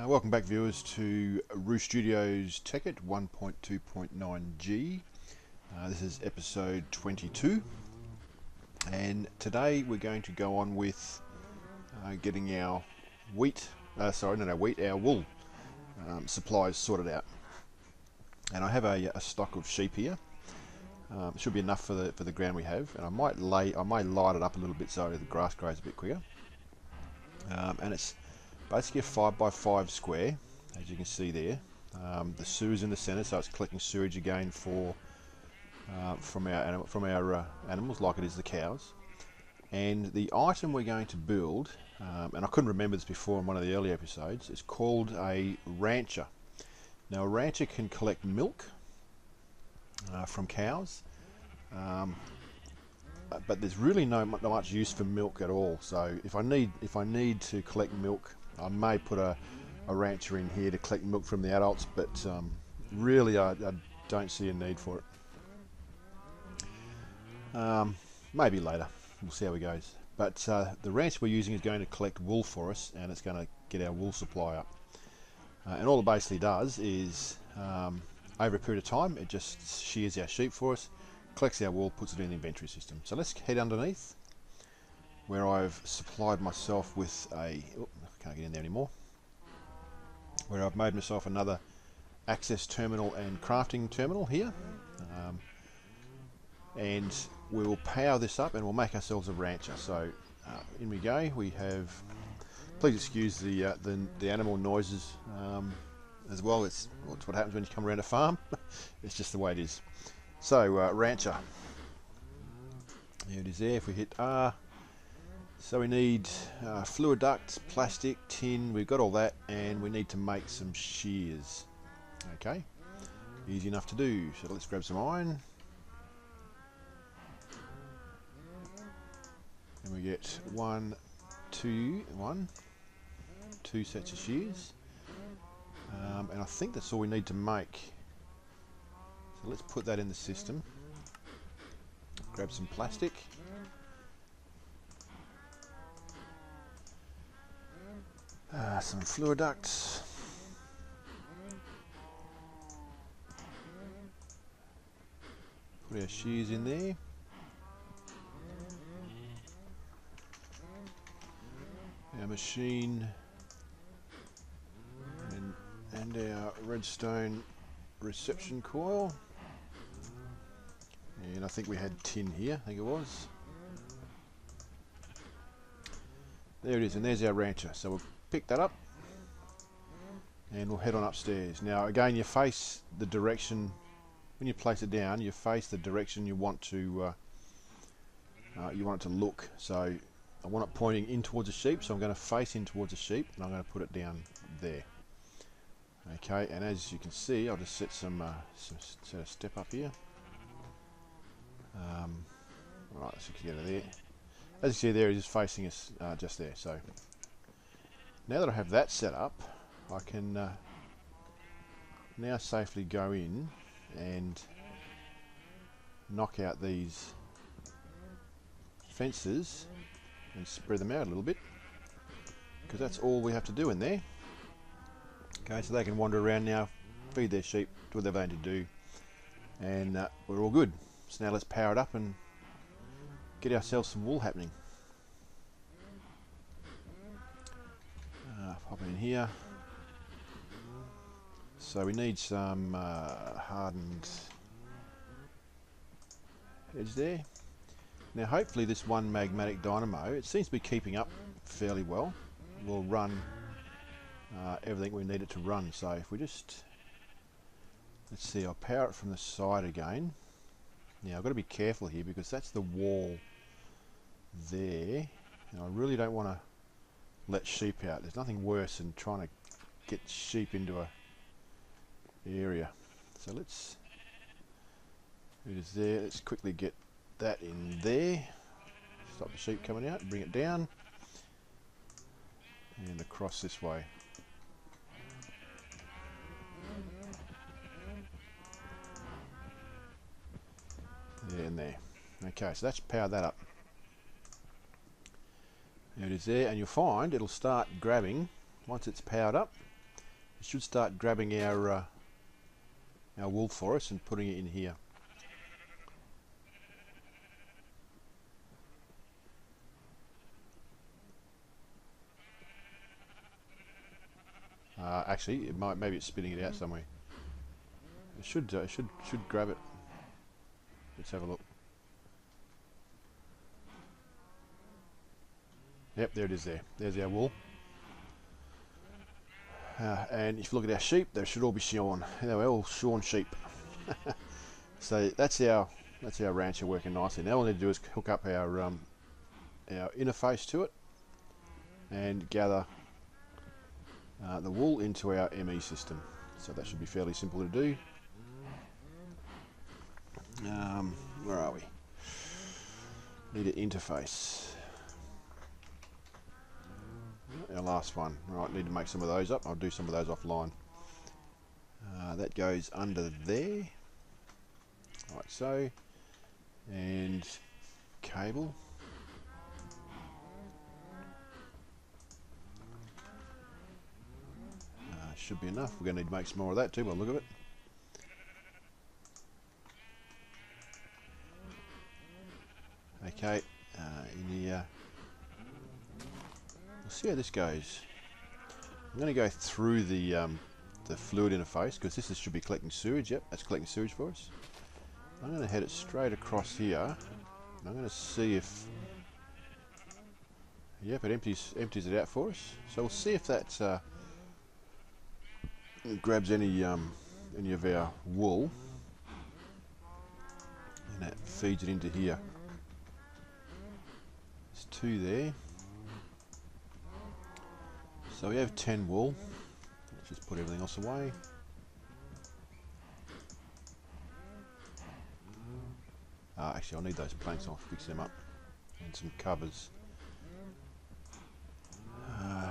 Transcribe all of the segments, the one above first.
Welcome back, viewers, to Roost Studios Tekkit 1.2.9G. This is episode 22, and today we're going to go on with getting our our wool supplies sorted out. And I have a stock of sheep here. It should be enough for the ground we have, and I may light it up a little bit so the grass grows a bit quicker. And it's basically a 5x5 square, as you can see there. The sewer's in the centre, so it's collecting sewage again from our animals, like it is the cows. And the item we're going to build, and I couldn't remember this before in one of the early episodes, is called a rancher. Now, a rancher can collect milk from cows, but there's really not much use for milk at all. So if I need to collect milk, I may put a rancher in here to collect milk from the adults, but really I don't see a need for it. Maybe later, we'll see how it goes. But the rancher we're using is going to collect wool for us, and it's going to get our wool supply up. And all it basically does is, over a period of time, it just shears our sheep for us, collects our wool, puts it in the inventory system. So let's head underneath, where I've supplied myself with I can't get in there anymore, where I've made myself another access terminal and crafting terminal here, and we will power this up and we'll make ourselves a rancher. So in we go. We have, please excuse the animal noises as well. It's what happens when you come around a farm. It's just the way it is. So rancher, here it is there. If we hit R, so we need fluid ducts, plastic, tin, we've got all that, and we need to make some shears. Okay, easy enough to do. So let's grab some iron, and we get two sets of shears, and I think that's all we need to make. So let's put that in the system. Grab some plastic. Some fluid ducts. Put our shears in there. Our machine and our redstone reception coil. And I think we had tin here, I think it was. There it is, and there's our rancher. So we'll pick that up and we'll head on upstairs. Now again, you face the direction, when you place it down, you face the direction you want to it to look. So I want it pointing in towards the sheep, so I'm going to face in towards the sheep, and I'm going to put it down there. Okay, and as you can see, I'll just set some set a step up here. Right, let's get out of there. As you see there, it is facing us just there. So now that I have that set up, I can now safely go in and knock out these fences and spread them out a little bit, because that's all we have to do in there. Okay, so they can wander around now, feed their sheep, do what they're going to do, and we're all good. So now let's power it up and get ourselves some wool happening. Pop it in here. So we need some hardened edge there. Now hopefully this one magmatic dynamo, it seems to be keeping up fairly well, will run everything we need it to run. So if we just, let's see, I'll power it from the side again. Now I've got to be careful here because that's the wall there, and I really don't want to let sheep out. There's nothing worse than trying to get sheep into a area. So let's, it is there, let's quickly get that in there, stop the sheep coming out, bring it down and across this way. There and there. Okay, so that's powered that up. There it is there, and you'll find it'll start grabbing once it's powered up. it should start grabbing our wool for us and putting it in here. Actually, it might. Maybe it's spitting it out somewhere. It should grab it. Let's have a look. Yep, there it is. There's our wool. And if you look at our sheep, they should all be shorn. They're all shorn sheep. So that's our rancher working nicely. Now all we need to do is hook up our interface to it and gather the wool into our ME system. So that should be fairly simple to do. Where are we? Need an interface. Our last one. Right, need to make some of those up. I'll do some of those offline. That goes under there, like so, and cable. Should be enough. We're going to need to make some more of that too by the look of it. Okay, in here. We'll see how this goes. I'm going to go through the fluid interface because this should be collecting sewage. Yep, that's collecting sewage for us. I'm going to head it straight across here. And I'm going to see if... Yep, it empties it out for us. So we'll see if that grabs any of our wool, and that feeds it into here. There's 2 there. So we have 10 wool. Let's just put everything else away. Actually, I'll need those planks. I'll fix them up. And some covers.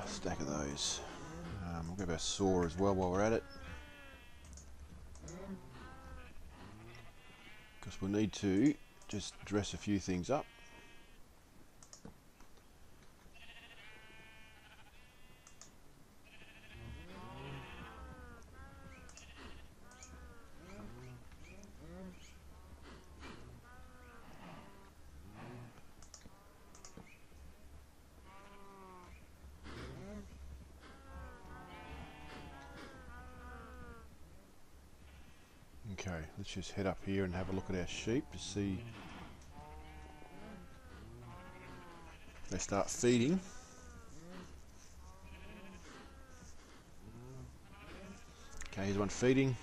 Stack of those. We'll grab our saw as well while we're at it. Because we'll need to just dress a few things up. Okay, let's just head up here and have a look at our sheep to see if they start feeding. Okay, here's one feeding.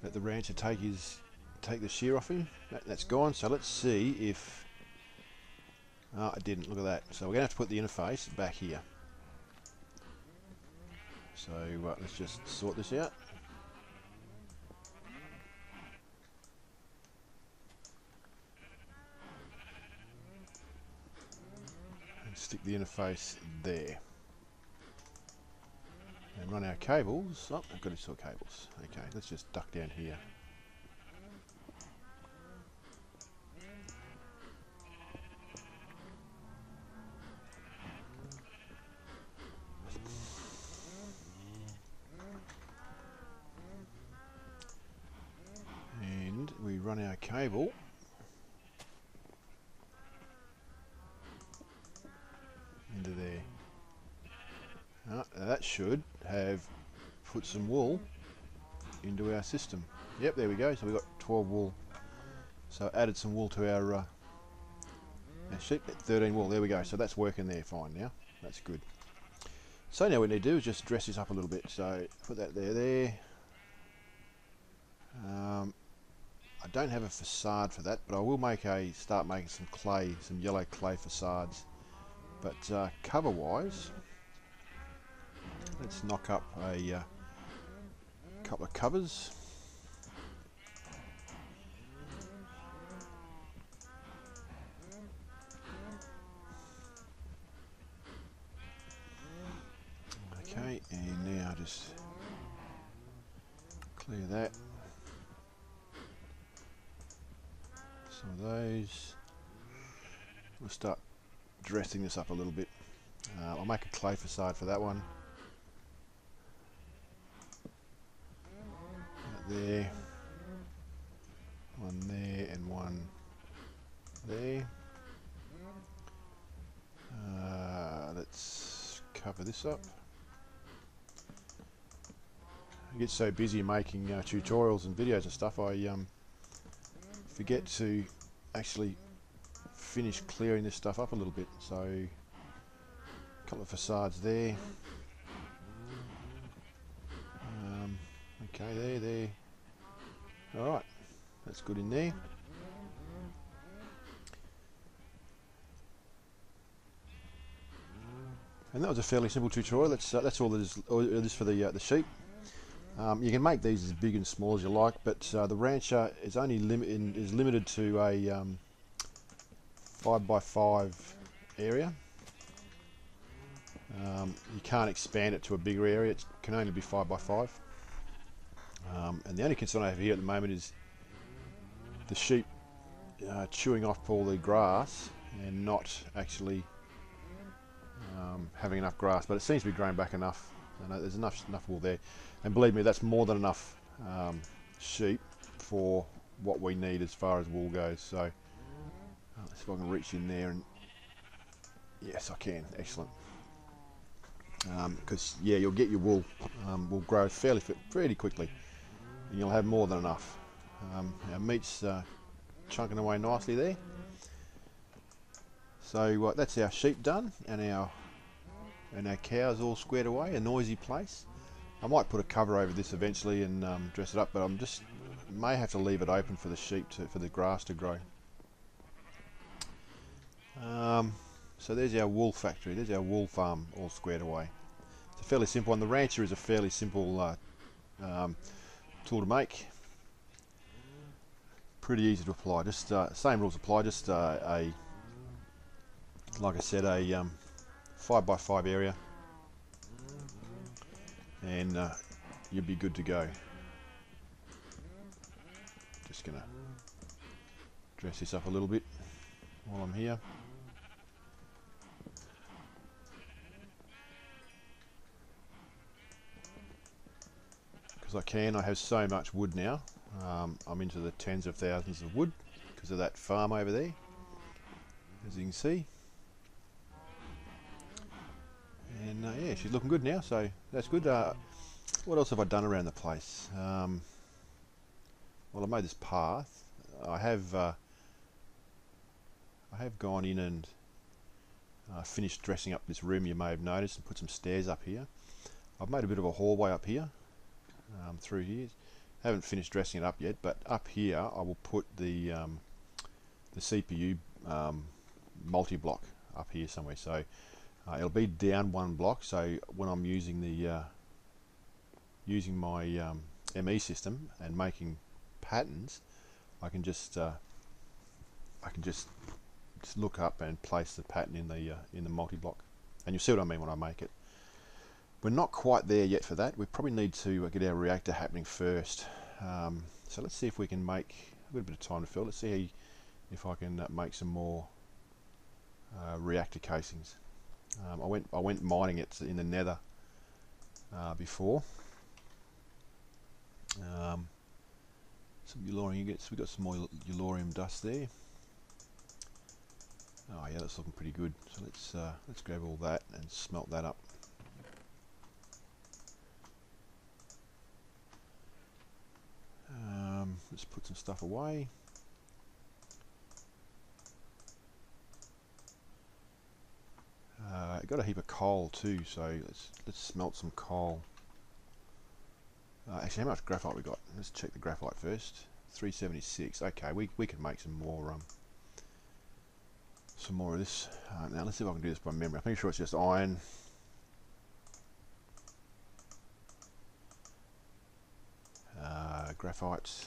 Let the rancher take the shear off him. That's gone. So let's see if... Oh, it didn't. Look at that. So we're going to have to put the interface back here. So let's just sort this out. Stick the interface there and run our cables. Oh, I've got to install cables. Okay, let's just duck down here. And we run our cable into there. That should have put some wool into our system. Yep, there we go. So we've got 12 wool. So added some wool to our sheep. 13 wool. There we go. So that's working there fine now. That's good. So now what we need to do is just dress this up a little bit. So put that there. I don't have a facade for that, but I will start making some yellow clay facades. But cover-wise, let's knock up a couple of covers. Okay, and now just clear that. Some of those. We'll start dressing this up a little bit. I'll make a clay facade for that one. cover this up. I get so busy making tutorials and videos and stuff, I forget to actually finish clearing this stuff up a little bit. So a couple of facades there. Okay, there. Alright, that's good in there. And that was a fairly simple tutorial. That's all it is for the sheep. You can make these as big and small as you like, but the rancher is only limited to a 5x5 area. You can't expand it to a bigger area. It can only be 5x5. And the only concern I have here at the moment is the sheep chewing off all the grass and not actually having enough grass. But it seems to be growing back enough. There's enough wool there, and believe me, that's more than enough sheep for what we need as far as wool goes. So let's see if I can reach in there, and yes, I can. Excellent. Because yeah, you'll get your wool will grow pretty quickly, and you'll have more than enough. Our meat's chunking away nicely there. So that's our sheep done, and our cows all squared away. A noisy place. I might put a cover over this eventually and dress it up, but may have to leave it open for the sheep for the grass to grow. So there's our wool factory. There's our wool farm all squared away. It's a fairly simple one. The rancher is a fairly simple tool to make. Pretty easy to apply. Just same rules apply. Just like I said, a 5x5 area, and you'll be good to go. Just gonna dress this up a little bit while I'm here. Because I can. I have so much wood now. I'm into the tens of thousands of wood because of that farm over there, as you can see. And yeah, she's looking good now, so that's good. What else have I done around the place? Well, I made this path. I have gone in and finished dressing up this room, you may have noticed, and put some stairs up here. I've made a bit of a hallway up here, through here. Haven't finished dressing it up yet, but up here I will put the CPU multi-block up here somewhere. So it'll be down one block. So when I'm using my ME system and making patterns, I can just look up and place the pattern in the multi-block, and you'll see what I mean when I make it. We're not quite there yet for that. We probably need to get our reactor happening first. So let's see if we can make a little bit of time to fill. Let's see if I can make some more reactor casings. I went mining it in the nether before. Some uranium ingots. We've got some more uranium dust there. Oh yeah, that's looking pretty good. So let's grab all that and smelt that up. Let's put some stuff away. I got a heap of coal too, so let's smelt some coal. Actually, how much graphite we got? Let's check the graphite first. 376. Okay, we can make some more of this. Now let's see if I can do this by memory. I'm pretty sure it's just iron. Graphite.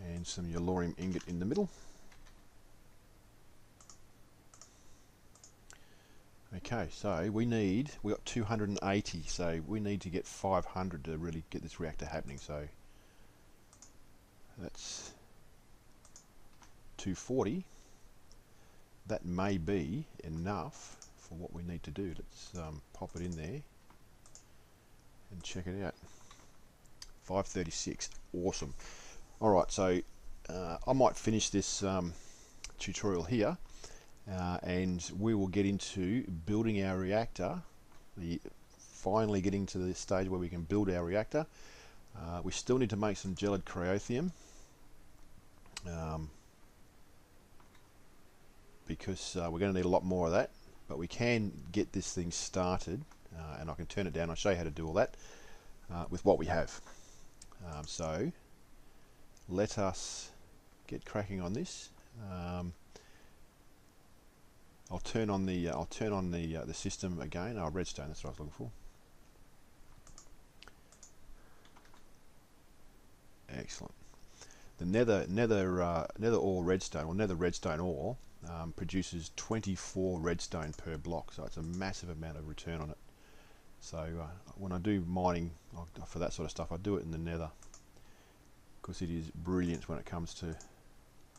And some uranium ingot in the middle. Okay, so we got 280, so we need to get 500 to really get this reactor happening. So that's 240. That may be enough for what we need to do. Let's pop it in there and check it out. 536, awesome. Alright, so I might finish this tutorial here, and we will get into building our reactor, finally getting to the stage where we can build our reactor. We still need to make some gelid cryothium, because we're going to need a lot more of that, but we can get this thing started, and I can turn it down. I'll show you how to do all that with what we have. So let us get cracking on this. I'll turn on the system again. Redstone, that's what I was looking for. Excellent. The nether ore redstone, or nether redstone ore, produces 24 redstone per block, so it's a massive amount of return on it. So when I do mining for that sort of stuff, I do it in the nether, because it is brilliant when it comes to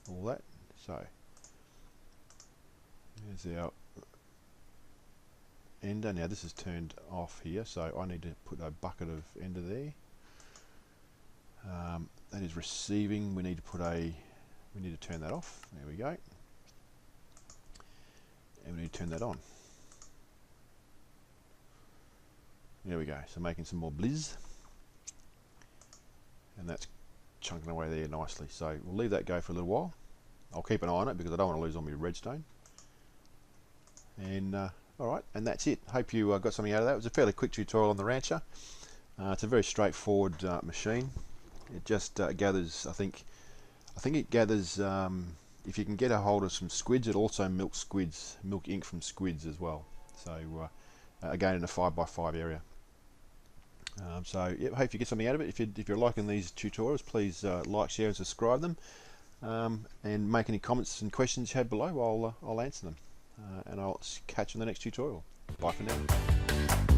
all that. So there's our ender. Now this is turned off here, so I need to put a bucket of ender there. That is receiving. We need to turn that off. There we go. And we need to turn that on. There we go. So making some more blizz, and that's chunking away there nicely. So we'll leave that go for a little while. I'll keep an eye on it because I don't want to lose all my redstone. And alright, and that's it. Hope you got something out of that. It was a fairly quick tutorial on the Rancher. It's a very straightforward machine. It just gathers, I think it gathers, if you can get a hold of some squids, it also milks milk ink from squids as well. So again, in a 5x5 area. So yeah, hope you get something out of it. If you're liking these tutorials, please like, share and subscribe them, and make any comments and questions you have below. I'll answer them, and I'll catch you in the next tutorial. Bye for now.